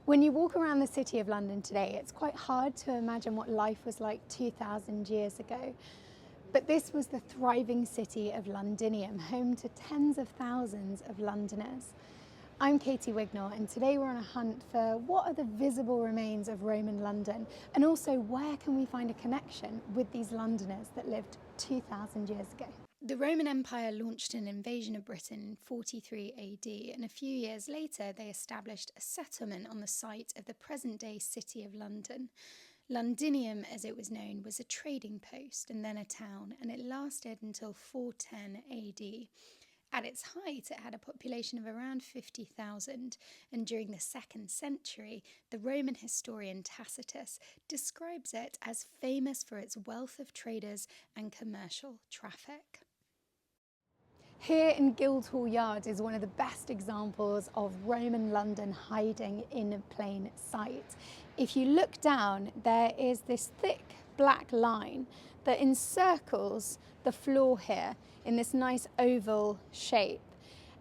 When you walk around the City of London today, it's quite hard to imagine what life was like 2,000 years ago. But this was the thriving city of Londinium, home to tens of thousands of Londoners. I'm Katie Wignall, and today we're on a hunt for what are the visible remains of Roman London, and also where can we find a connection with these Londoners that lived 2,000 years ago. The Roman Empire launched an invasion of Britain in 43 AD, and a few years later they established a settlement on the site of the present-day City of London. Londinium, as it was known, was a trading post and then a town, and it lasted until 410 AD. At its height, it had a population of around 50,000, and during the 2nd century, the Roman historian Tacitus describes it as famous for its wealth of traders and commercial traffic. Here in Guildhall Yard is one of the best examples of Roman London hiding in plain sight. If you look down, there is this thick black line that encircles the floor here in this nice oval shape.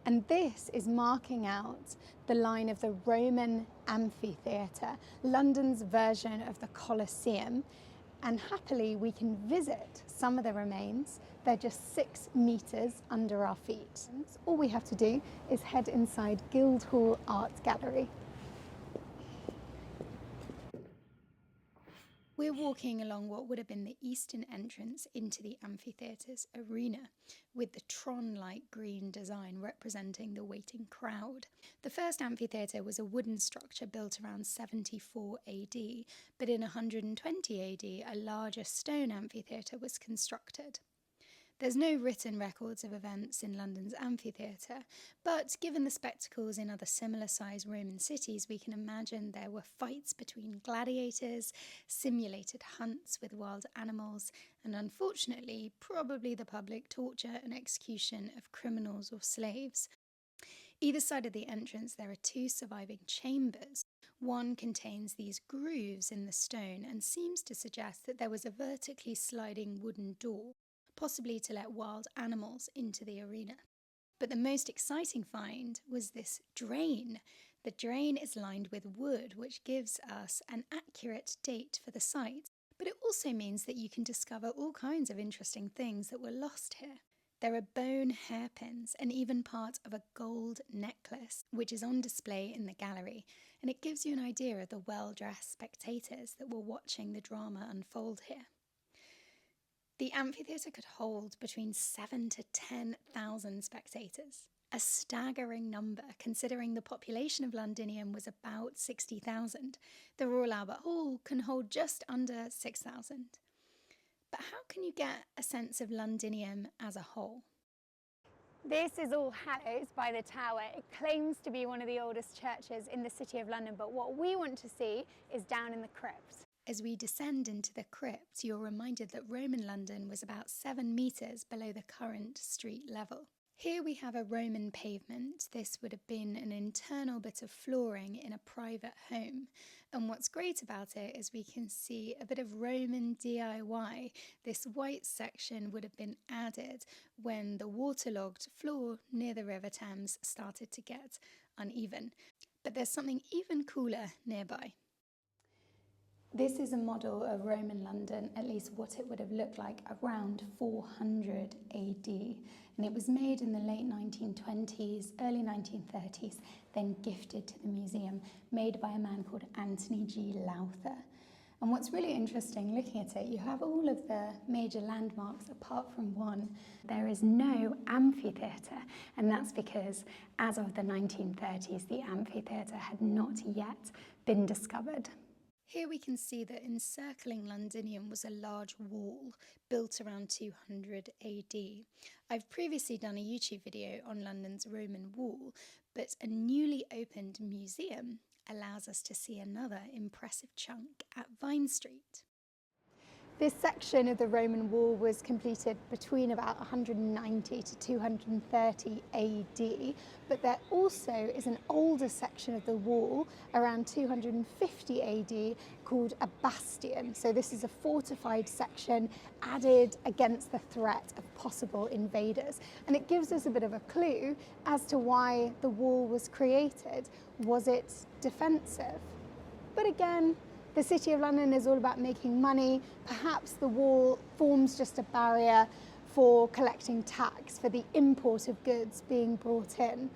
And this is marking out the line of the Roman Amphitheatre, London's version of the Colosseum. And happily, we can visit some of the remains. They're just 6 meters under our feet. All we have to do is head inside Guildhall Art Gallery. We're walking along what would have been the eastern entrance into the amphitheatre's arena, with the Tron-like green design representing the waiting crowd. The first amphitheatre was a wooden structure built around 74 AD, but in 120 AD a larger stone amphitheatre was constructed. There's no written records of events in London's amphitheatre, but given the spectacles in other similar-sized Roman cities, we can imagine there were fights between gladiators, simulated hunts with wild animals, and unfortunately, probably the public torture and execution of criminals or slaves. Either side of the entrance there are 2 surviving chambers. One contains these grooves in the stone and seems to suggest that there was a vertically sliding wooden door, possibly to let wild animals into the arena. But the most exciting find was this drain. The drain is lined with wood, which gives us an accurate date for the site, but it also means that you can discover all kinds of interesting things that were lost here. There are bone hairpins and even part of a gold necklace, which is on display in the gallery, and it gives you an idea of the well-dressed spectators that were watching the drama unfold here. The amphitheatre could hold between 7,000 to 10,000 spectators, a staggering number considering the population of Londinium was about 60,000. The Royal Albert Hall can hold just under 6,000. But how can you get a sense of Londinium as a whole? This is All Hallows by the Tower. It claims to be one of the oldest churches in the City of London, but what we want to see is down in the crypt. As we descend into the crypt, you're reminded that Roman London was about 7 metres below the current street level. Here we have a Roman pavement. This would have been an internal bit of flooring in a private home. And what's great about it is we can see a bit of Roman DIY. This white section would have been added when the waterlogged floor near the River Thames started to get uneven. But there's something even cooler nearby. This is a model of Roman London, at least what it would have looked like around 400 AD. And it was made in the late 1920s, early 1930s, then gifted to the museum, made by a man called Anthony G. Lowther. And what's really interesting looking at it, you have all of the major landmarks apart from one. There is no amphitheatre, and that's because as of the 1930s, the amphitheatre had not yet been discovered. Here we can see that encircling Londinium was a large wall built around 200 AD. I've previously done a YouTube video on London's Roman wall, but a newly opened museum allows us to see another impressive chunk at Vine Street. This section of the Roman wall was completed between about 190 to 230 AD, but there also is an older section of the wall around 250 AD called a bastion. So this is a fortified section added against the threat of possible invaders. And it gives us a bit of a clue as to why the wall was created. Was it defensive? But again, the City of London is all about making money. Perhaps the wall forms just a barrier for collecting tax, for the import of goods being brought in.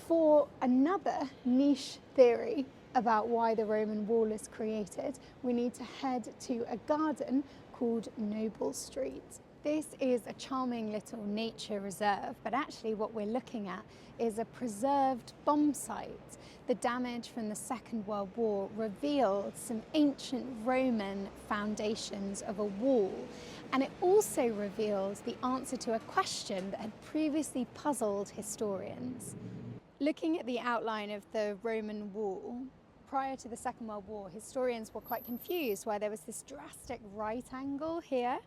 For another niche theory about why the Roman wall is created, we need to head to a garden called Noble Street. This is a charming little nature reserve, but actually what we're looking at is a preserved bomb site. The damage from the Second World War revealed some ancient Roman foundations of a wall, and it also reveals the answer to a question that had previously puzzled historians. Looking at the outline of the Roman wall, prior to the Second World War, historians were quite confused why there was this drastic right angle here.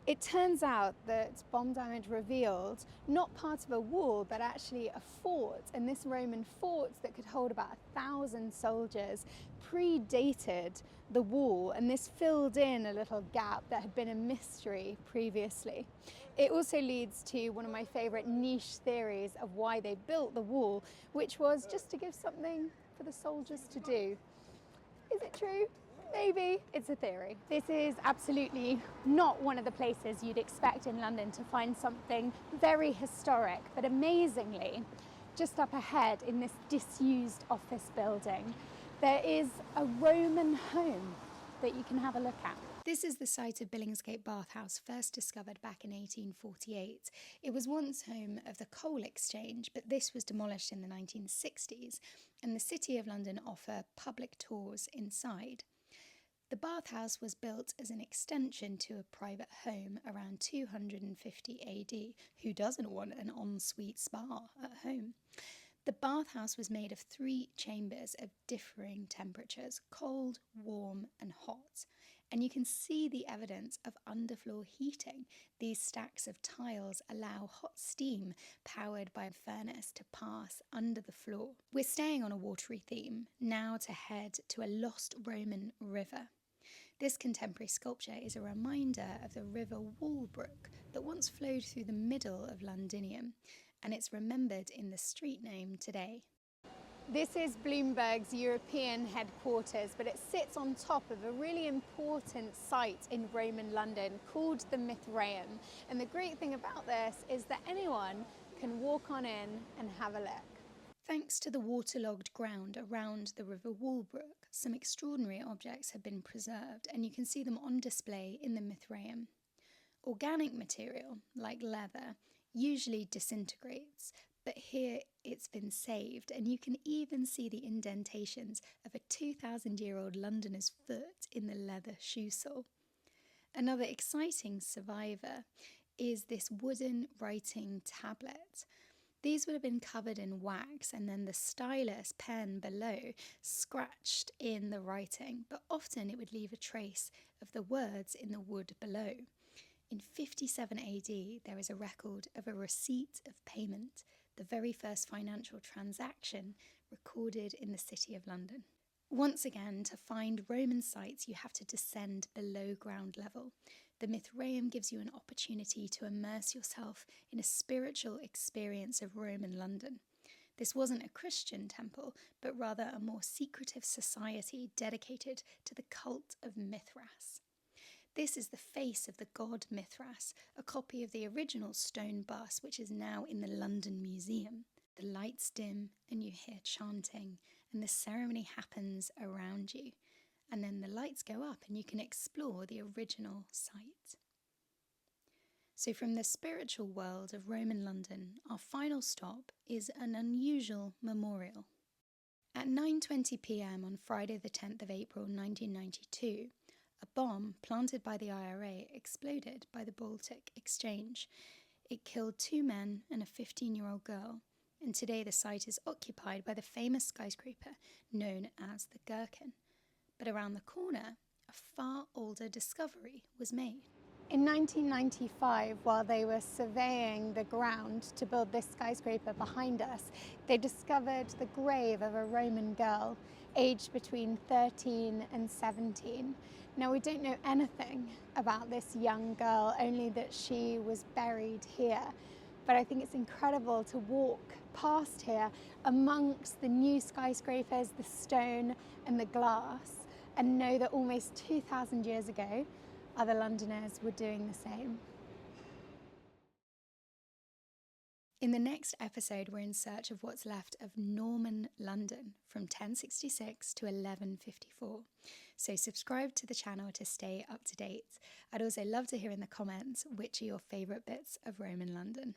It turns out that bomb damage revealed not part of a wall, but actually a fort. And this Roman fort that could hold about 1,000 soldiers predated the wall, and this filled in a little gap that had been a mystery previously. It also leads to one of my favourite niche theories of why they built the wall, which was just to give something for the soldiers to do. Is it true? Maybe. It's a theory. This is absolutely not one of the places you'd expect in London to find something very historic, but amazingly, just up ahead in this disused office building, there is a Roman home that you can have a look at. This is the site of Billingsgate bathhouse, first discovered back in 1848. It was once home of the coal exchange, but this was demolished in the 1960s, and the City of London offer public tours inside. The bathhouse was built as an extension to a private home around 250 AD. Who doesn't want an ensuite spa at home? The bathhouse was made of 3 chambers of differing temperatures, cold, warm and hot. And you can see the evidence of underfloor heating. These stacks of tiles allow hot steam powered by a furnace to pass under the floor. We're staying on a watery theme, now to head to a lost Roman river. This contemporary sculpture is a reminder of the river Walbrook that once flowed through the middle of Londinium, and it's remembered in the street name today. This is Bloomberg's European headquarters, but it sits on top of a really important site in Roman London called the Mithraeum. And the great thing about this is that anyone can walk on in and have a look. Thanks to the waterlogged ground around the River Walbrook, some extraordinary objects have been preserved, and you can see them on display in the Mithraeum. Organic material, like leather, usually disintegrates, but here it's been saved, and you can even see the indentations of a 2,000-year-old Londoner's foot in the leather shoe sole. Another exciting survivor is this wooden writing tablet. These would have been covered in wax, and then the stylus pen below scratched in the writing, but often it would leave a trace of the words in the wood below. In 57 AD, there is a record of a receipt of payment, the very first financial transaction recorded in the City of London. Once again, to find Roman sites, you have to descend below ground level. The Mithraeum gives you an opportunity to immerse yourself in a spiritual experience of Roman London. This wasn't a Christian temple, but rather a more secretive society dedicated to the cult of Mithras. This is the face of the god Mithras, a copy of the original stone bust, which is now in the London Museum. The lights dim and you hear chanting, and the ceremony happens around you. And then the lights go up and you can explore the original site. So from the spiritual world of Roman London, our final stop is an unusual memorial. At 9:20 p.m. on Friday the 10th of April 1992, a bomb planted by the IRA exploded by the Baltic Exchange. It killed 2 men and a 15-year-old girl, and today the site is occupied by the famous skyscraper known as the Gherkin. But around the corner, a a far older discovery was made. In 1995, while they were surveying the ground to build this skyscraper behind us, they discovered the grave of a Roman girl aged between 13 and 17. Now, we don't know anything about this young girl, only that she was buried here. But I think it's incredible to walk past here amongst the new skyscrapers, the stone and the glass, and know that almost 2,000 years ago, other Londoners were doing the same. In the next episode, we're in search of what's left of Norman London from 1066 to 1154. So subscribe to the channel to stay up to date. I'd also love to hear in the comments which are your favourite bits of Roman London.